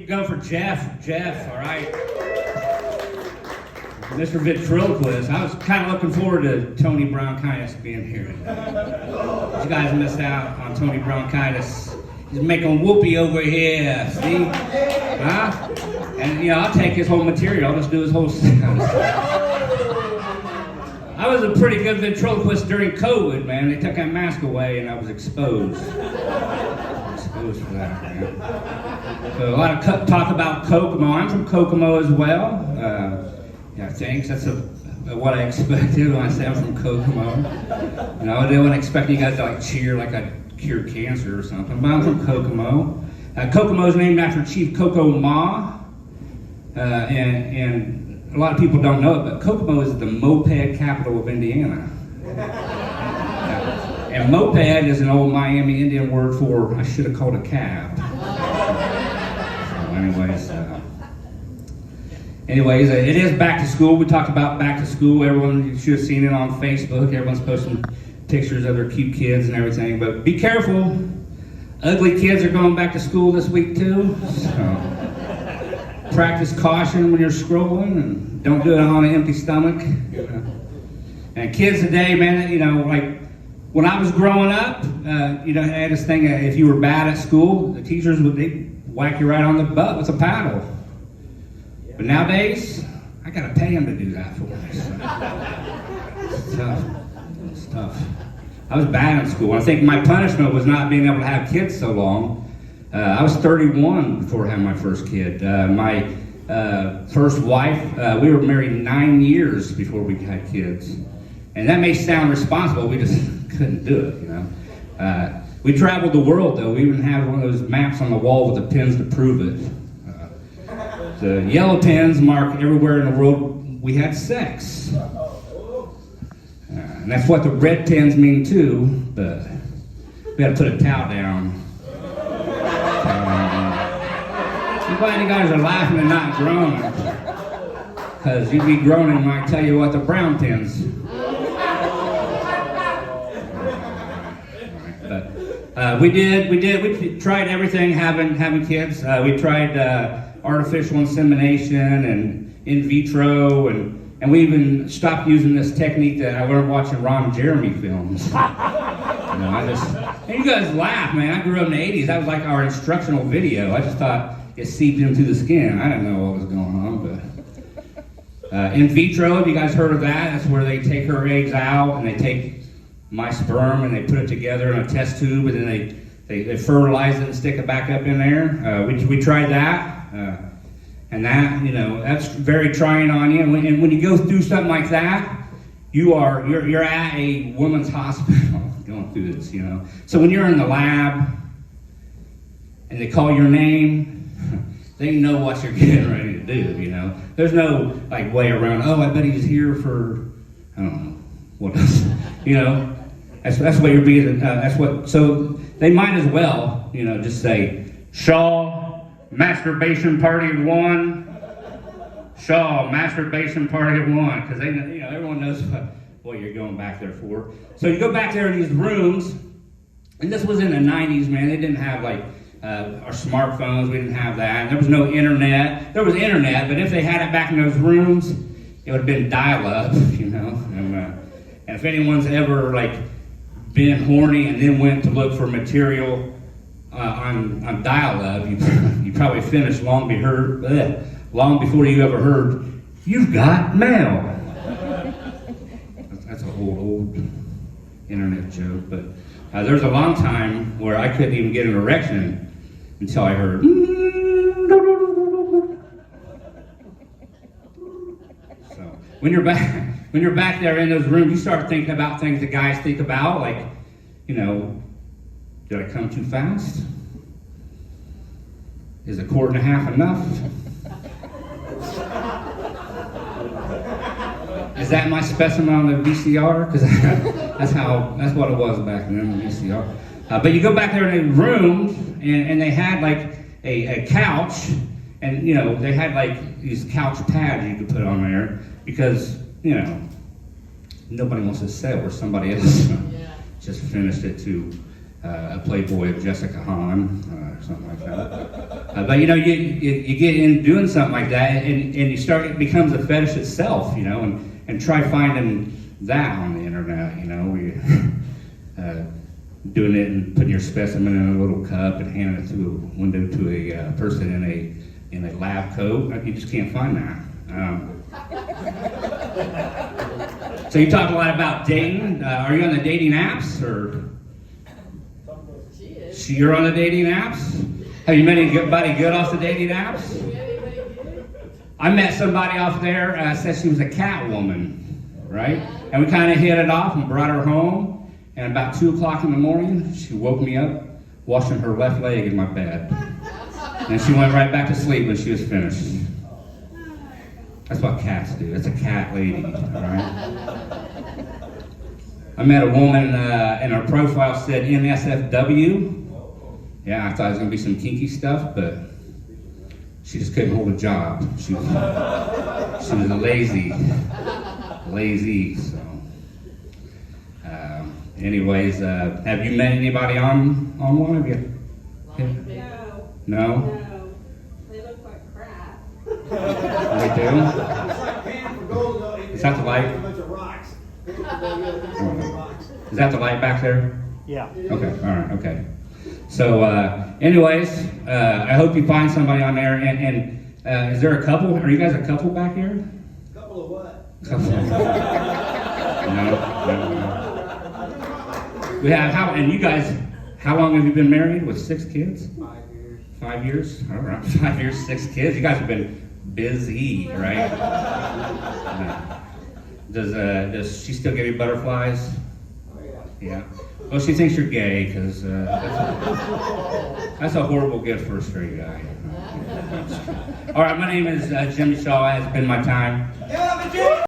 Keep going for Jeff. Jeff, all right. Mr. Ventriloquist. I was kind of looking forward to Tony Bronchitis being here. You guys missed out on Tony Bronchitis. He's making whoopee over here. See? Huh? And, I'll take his whole material. I'll just do his whole I was a pretty good ventriloquist during COVID, man. They took that mask away and I was exposed. Exposed for that, man. So a lot of talk about Kokomo. I'm from Kokomo as well. Yeah, thanks. That's what I expected when I said I'm from Kokomo. I didn't expect you guys to cheer like I cured cancer or something. But I'm from Kokomo. Kokomo is named after Chief Kokomo. And a lot of people don't know it, but Kokomo is the moped capital of Indiana. And moped is an old Miami Indian word for I should have called a cab. So anyways, it is back to school. We talked about back to school. Everyone should have seen it on Facebook. Everyone's posting pictures of their cute kids and everything. But be careful. Ugly kids are going back to school this week too. So practice caution when you're scrolling and don't do it on an empty stomach. And kids today, man, like when I was growing up, I had this thing, if you were bad at school, the teachers they'd whack you right on the butt with a paddle. But nowadays, I gotta pay them to do that for me. It's tough. It's tough. I was bad in school. I think my punishment was not being able to have kids so long. I was 31 before I had my first kid. My first wife, we were married 9 years before we had kids. And that may sound responsible, we just couldn't do it, We traveled the world though. We even had one of those maps on the wall with the pins to prove it. The yellow pins mark everywhere in the world we had sex. And that's what the red pins mean too, but we had to put a towel down. I'm glad you guys are laughing and not groaning. Because you'd be groaning when I tell you what the brown pins. But we tried everything having kids. We tried artificial insemination and in vitro, and we even stopped using this technique that I learned watching Ron and Jeremy films. And you guys laugh, man. I grew up in the 80s. That was like our instructional video. I just thought it seeped into the skin. I didn't know what was going on, but in vitro, have you guys heard of that? That's where they take her eggs out and they take my sperm and they put it together in a test tube and then they fertilize it and stick it back up in there. We tried that, and that that's very trying on you. And when you go through something like that, you're at a woman's hospital going through this. So when you're in the lab and they call your name, they know what you're getting ready to do. There's no way around. Oh, I bet he's here for I don't know what else. That's what you're being. That's what. So they might as well, just say Shaw masturbation party of 1. Shaw masturbation party of 1, because they, everyone knows what you're going back there for. So you go back there in these rooms, and this was in the 90s, man. They didn't have our smartphones. We didn't have that. There was no internet. There was internet, but if they had it back in those rooms, it would have been dial-up, And if anyone's ever been horny and then went to look for material on dial-up, you probably finished long before you ever heard, "You've got mail." That's a old internet joke, but there was a long time where I couldn't even get an erection until I heard. So when you're back there in those rooms, you start thinking about things that guys think about, did I come too fast? Is a quart and a half enough? Is that my specimen on the VCR? Because that's what it was back then, the VCR. But you go back there in the rooms, and they had a couch, and they had these couch pads you could put on there because nobody wants to sit where somebody else just finished it too. a Playboy of Jessica Hahn, or something like that. But you know, you get in doing something like that, and you start, it becomes a fetish itself, you know, and try finding that on the internet, you know, where you doing it and putting your specimen in a little cup and handing it through a window to a person in a lab coat. You just can't find that. So you talk a lot about dating. Are you on the dating apps, or? You're on the dating apps? Have you met anybody good off the dating apps? I met somebody off there, said she was a cat woman, right? And we kind of hit it off and brought her home. And about 2 o'clock in the morning, she woke me up, washing her left leg in my bed. And she went right back to sleep when she was finished. That's what cats do. That's a cat lady, all right? I met a woman, and her profile said NSFW. Yeah, I thought it was going to be some kinky stuff, but she just couldn't hold a job. She was a lazy, so. Anyways, have you met anybody on one of you? No? No. They look like crap. They do? It's like pan for gold. Is that the light? A bunch of rocks. Is that the light back there? Yeah. Okay, all right, okay. So, anyways, I hope you find somebody on there. And is there a couple? Are you guys a couple back here? Couple of what? Couple. No. We have, and you guys, how long have you been married with 6 kids? 5 years. 5 years? All right, 5 years, 6 kids. You guys have been busy, right? Does she still give you butterflies? Oh, yeah. Yeah. Well, she thinks you're gay, because that's a horrible gift for a straight guy. All right, my name is Jimmy Shaw. It has been my time. Yeah, but Jimmy!